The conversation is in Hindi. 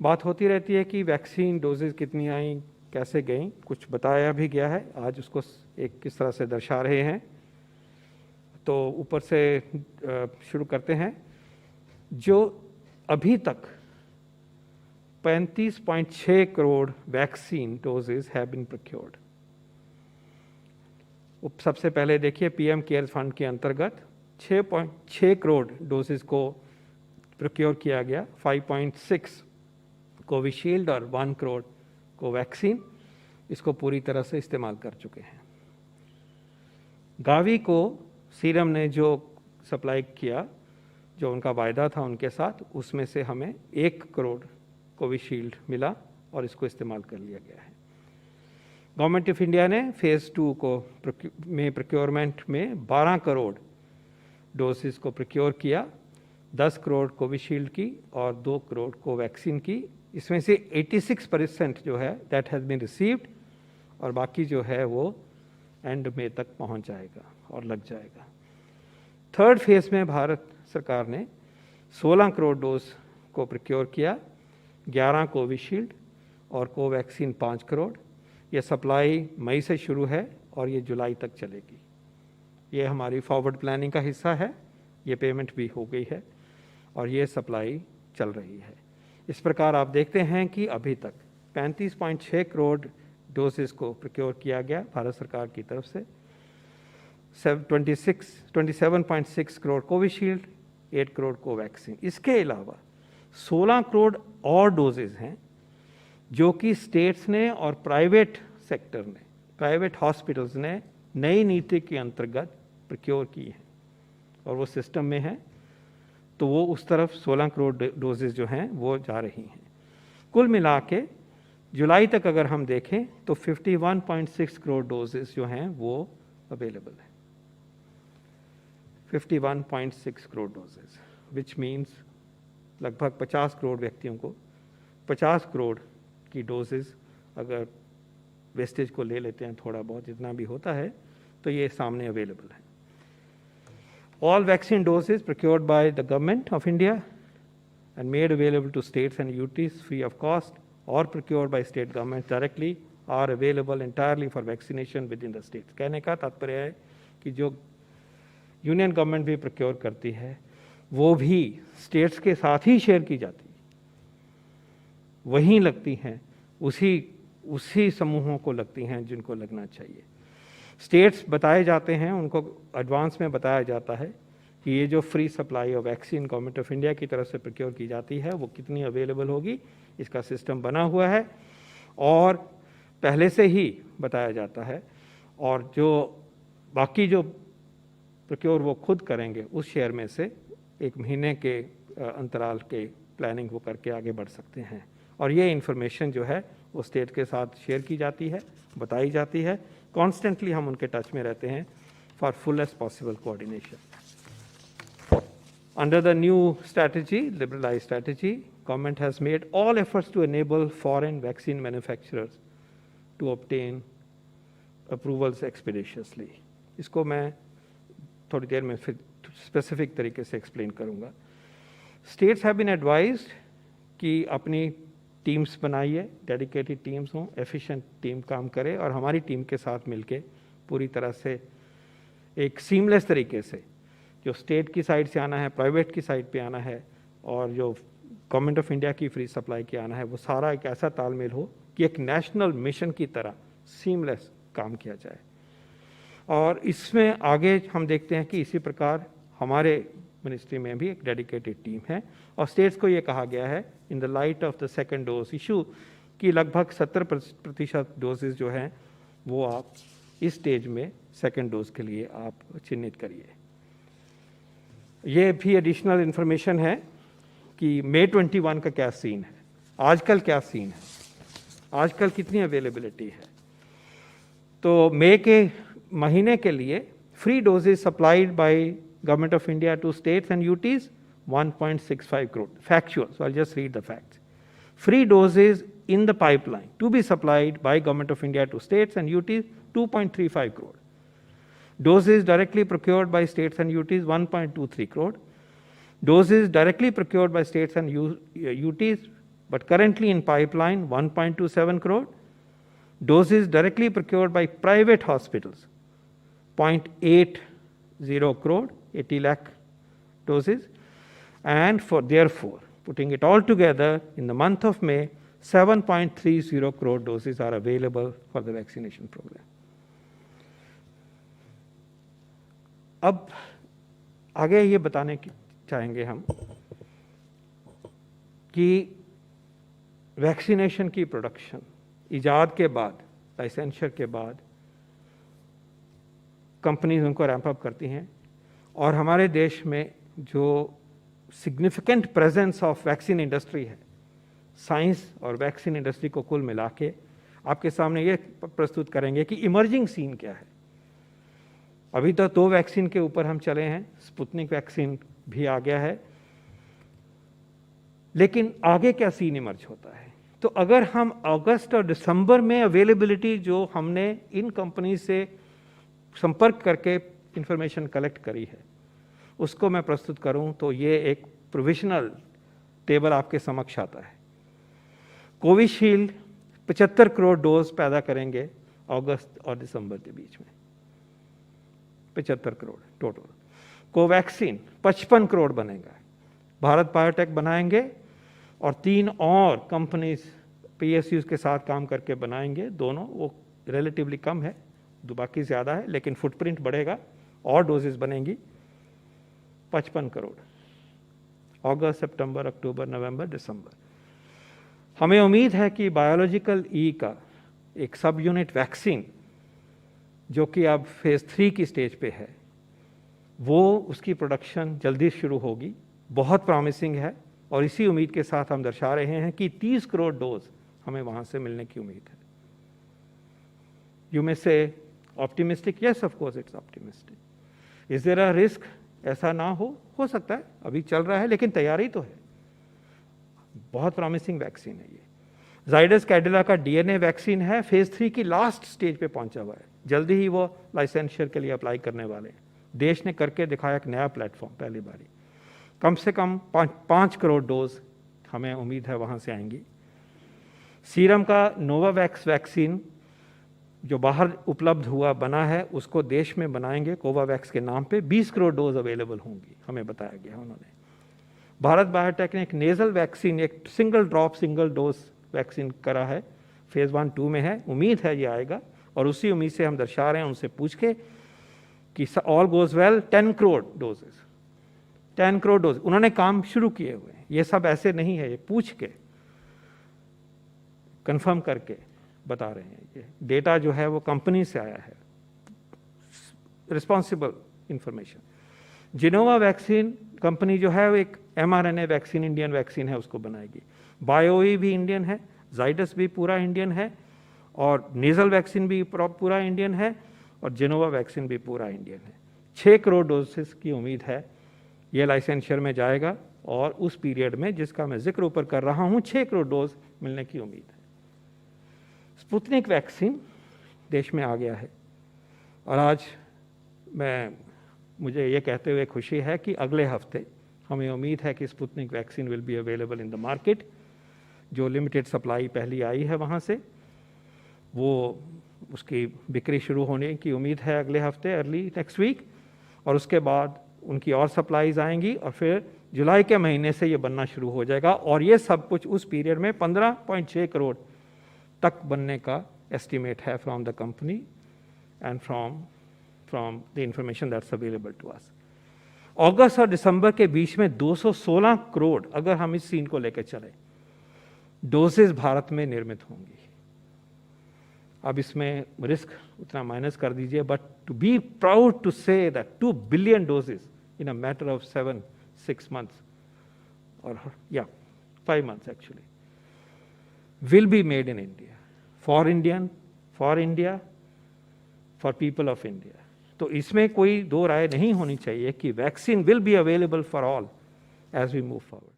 बात होती रहती है कि वैक्सीन डोजेज कितनी आई, कैसे गई, कुछ बताया भी गया है। आज उसको एक किस तरह से दर्शा रहे हैं। तो ऊपर से शुरू करते हैं। जो अभी तक 35.6 crore vaccine doses have been procured. सबसे पहले देखिए पीएम केयर्स फंड के अंतर्गत 6.6 करोड़ डोजेज को प्रोक्योर किया गया। 5.6 कोविशील्ड और 1 करोड़ कोवैक्सीन इसको पूरी तरह से इस्तेमाल कर चुके हैं। गावी को सीरम ने जो सप्लाई किया, जो उनका वायदा था उनके साथ, उसमें से हमें 1 करोड़ कोविशील्ड मिला और इसको इस्तेमाल कर लिया गया है। गवर्नमेंट ऑफ इंडिया ने फेज़ 2 को में प्रोक्योरमेंट में 12 करोड़ डोजेस को प्रोक्योर किया, 10 करोड़ कोविशील्ड की और 2 करोड़ कोवैक्सीन की। इसमें से 86% जो है दैट हैज़ बीन रिसीव्ड और बाकी जो है वो एंड में तक पहुंच जाएगा और लग जाएगा। थर्ड फेज़ में भारत सरकार ने 16 करोड़ डोज को प्रोक्योर किया, 11 कोविशील्ड और कोवैक्सीन 5 करोड़। ये सप्लाई मई से शुरू है और ये जुलाई तक चलेगी। ये हमारी फॉरवर्ड प्लानिंग का हिस्सा है। ये पेमेंट भी हो गई है और ये सप्लाई चल रही है। इस प्रकार आप देखते हैं कि अभी तक 35.6 करोड़ डोजेस को प्रोक्योर किया गया भारत सरकार की तरफ से। 27.6 करोड़ कोविशील्ड, 8 करोड़ कोवैक्सीन। इसके अलावा 16 करोड़ और डोजेज हैं जो कि स्टेट्स ने और प्राइवेट सेक्टर ने, प्राइवेट हॉस्पिटल्स ने नई नीति के अंतर्गत प्रोक्योर की हैं और वो सिस्टम में है। तो वो उस तरफ 16 करोड़ डोजेज जो हैं वो जा रही हैं। कुल मिला के जुलाई तक अगर हम देखें तो 51.6 करोड़ डोजेज जो हैं वो अवेलेबल है। 51.6 करोड़ डोजेज विच मीन्स लगभग 50 करोड़ व्यक्तियों को 50 करोड़ की डोजेज अगर वेस्टेज को ले लेते हैं, थोड़ा बहुत जितना भी होता है, तो ये सामने अवेलेबल है। All vaccine doses procured by the government of India and made available to states and UTs free of cost or procured by state governments directly are available entirely for vaccination within the states. कहने का तात्पर्य है कि जो यूनियन गवर्नमेंट भी प्रोक्योर करती है वो भी स्टेट्स के साथ ही शेयर की जाती है, वहीं लगती हैं, उसी समूहों को लगती हैं जिनको लगना चाहिए। स्टेट्स बताए जाते हैं, उनको एडवांस में बताया जाता है कि ये जो free supply of vaccine government of India की तरफ से प्रोक्योर की जाती है वो कितनी अवेलेबल होगी, इसका सिस्टम बना हुआ है और पहले से ही बताया जाता है। और जो बाकी जो प्रोक्योर वो खुद करेंगे, उस शेयर में से 1 महीने के अंतराल के प्लानिंग वो करके आगे बढ़ सकते हैं। और ये इन्फॉर्मेशन जो है वो स्टेट के साथ शेयर की जाती है, बताई जाती है। कॉन्स्टेंटली हम उनके टच में रहते हैं for fullest possible coordination. Under the new strategy, liberalized strategy, government has made all efforts to enable foreign vaccine manufacturers to obtain approvals expeditiously. इसको मैं थोड़ी देर में फिर स्पेसिफिक तरीके से एक्सप्लेन करूँगा। States have been advised कि अपनी टीम्स बनाइए, डेडिकेटेड टीम्स हों, एफिशिएंट टीम काम करे और हमारी टीम के साथ मिलके पूरी तरह से एक सीमलेस तरीके से जो स्टेट की साइड से आना है, प्राइवेट की साइड पे आना है और जो गवर्नमेंट ऑफ इंडिया की फ्री सप्लाई के आना है, वो सारा एक ऐसा तालमेल हो कि एक नेशनल मिशन की तरह सीमलेस काम किया जाए। और इसमें आगे हम देखते हैं कि इसी प्रकार हमारे मिनिस्ट्री में भी एक डेडिकेटेड टीम है और स्टेट्स को ये कहा गया है in the light of the second dose issue कि लगभग 70% डोजेज जो हैं वो आप इस स्टेज में सेकेंड डोज के लिए आप चिन्हित करिए। ये भी एडिशनल इन्फॉर्मेशन है कि मई 21 का क्या सीन है, आजकल क्या सीन है, आजकल कितनी अवेलेबिलिटी है। तो मई के महीने के लिए free doses supplied by Government of India to states and UTs 1.65 crore. Factual, so I'll just read the facts. Free doses in the pipeline to be supplied by Government of India to states and UTs 2.35 crore. Doses directly procured by states and UTs 1.23 crore. Doses directly procured by states and UTs but currently in pipeline 1.27 crore. Doses directly procured by private hospitals 0.80 crore, 80 lakh doses, and for therefore putting it all together in the month of May 7.30 crore doses are available for the vaccination program. अब आगे ये बताने की चाहेंगे हम कि वैक्सीनेशन की प्रोडक्शन इजाद के बाद, लाइसेंसर के बाद कंपनीज उनको रैंप अप करती हैं, और हमारे देश में जो significant presence of vaccine industry है, साइंस और वैक्सीन इंडस्ट्री को कुल मिला के आपके सामने ये प्रस्तुत करेंगे कि इमर्जिंग सीन क्या है। अभी तो 2 वैक्सीन के ऊपर हम चले हैं, स्पुतनिक वैक्सीन भी आ गया है, लेकिन आगे क्या सीन इमर्ज होता है। तो अगर हम अगस्त और दिसंबर में अवेलेबिलिटी जो हमने इन कंपनी से संपर्क करके इंफॉर्मेशन कलेक्ट करी है उसको मैं प्रस्तुत करूं, तो ये एक प्रोविजनल टेबल आपके समक्ष आता है। कोविशील्ड 75 करोड़ डोज पैदा करेंगे अगस्त और दिसंबर के बीच में, 75 करोड़ टोटल। कोवैक्सीन 55 करोड़ बनेगा, भारत बायोटेक बनाएंगे और 3 और कंपनीज पीएसयूज के साथ काम करके बनाएंगे। दोनों वो रिलेटिवली कम है, बाकी ज़्यादा है, लेकिन फुटप्रिंट बढ़ेगा और डोजेस बनेंगी 55 करोड़ अगस्त, सितंबर, अक्टूबर, नवंबर, दिसंबर। हमें उम्मीद है कि बायोलॉजिकल ई का एक सब यूनिट वैक्सीन जो कि अब फेज़ 3 की स्टेज पे है, वो उसकी प्रोडक्शन जल्दी शुरू होगी, बहुत प्रॉमिसिंग है, और इसी उम्मीद के साथ हम दर्शा रहे हैं कि 30 करोड़ डोज हमें वहाँ से मिलने की उम्मीद है। You may say optimistic, yes of course it's optimistic. Is there a risk ऐसा ना हो सकता है, अभी चल रहा है, लेकिन तैयारी तो है। बहुत प्रॉमिसिंग वैक्सीन है ये। जाइडस कैडिला का डीएनए वैक्सीन है, फेज़ 3 की लास्ट स्टेज पे पहुंचा हुआ है, जल्दी ही वो लाइसेंसर के लिए अप्लाई करने वाले हैं। देश ने करके दिखाया एक नया प्लेटफॉर्म, पहली बारी। कम से कम 5 करोड़ डोज हमें उम्मीद है वहाँ से आएंगी। सीरम का नोवावैक्स वैक्सीन जो बाहर उपलब्ध हुआ बना है, उसको देश में बनाएंगे कोवावैक्स के नाम पे, 20 करोड़ डोज अवेलेबल होंगी, हमें बताया गया उन्होंने। भारत बायोटेक ने एक नेजल वैक्सीन, एक single drop single dose vaccine करा है, फेज़ 1-2 में है, उम्मीद है ये आएगा, और उसी उम्मीद से हम दर्शा रहे हैं उनसे पूछ के कि all goes well 10 crore doses, 10 crore dose उन्होंने काम शुरू किए हुए हैं। ये सब ऐसे नहीं है, ये पूछ के कंफर्म करके बता रहे हैं। ये डेटा जो है वो कंपनी से आया है, responsible information. Gennova vaccine company जो है वो एक mRNA वैक्सीन, इंडियन वैक्सीन है, उसको बनाएगी। बायोई भी इंडियन है, जाइडस भी पूरा इंडियन है, और नेजल वैक्सीन भी पूरा इंडियन है, और जिनोवा वैक्सीन भी पूरा इंडियन है। 6 करोड़ डोजेस की उम्मीद है ये लाइसेंसर में जाएगा, और उस पीरियड में जिसका मैं जिक्र ऊपर कर रहा हूँ 6 करोड़ डोज मिलने की उम्मीद है। स्पुतनिक वैक्सीन देश में आ गया है, और आज मुझे ये कहते हुए खुशी है कि अगले हफ्ते हमें उम्मीद है कि Sputnik vaccine will be available in the market. जो लिमिटेड सप्लाई पहली आई है वहाँ से, वो उसकी बिक्री शुरू होने की उम्मीद है अगले हफ्ते, अर्ली नेक्स्ट वीक, और उसके बाद उनकी और सप्लाईज आएंगी, और फिर जुलाई के महीने से ये बनना शुरू हो जाएगा, और ये सब कुछ उस पीरियड में 15.6 करोड़ तक बनने का एस्टिमेट है from the company and from the information that's available to us. अगस्त और दिसंबर के बीच में 216 करोड़ अगर हम इस सीन को लेकर चले डोजेज भारत में निर्मित होंगी। अब इसमें रिस्क उतना माइनस कर दीजिए, but to be proud to say that 2 billion doses in a matter of 7-6 months, or 5 months actually, will be made in India, for India, for people of India. तो इसमें कोई दो राय नहीं होनी चाहिए कि vaccine will be available for all as we move forward.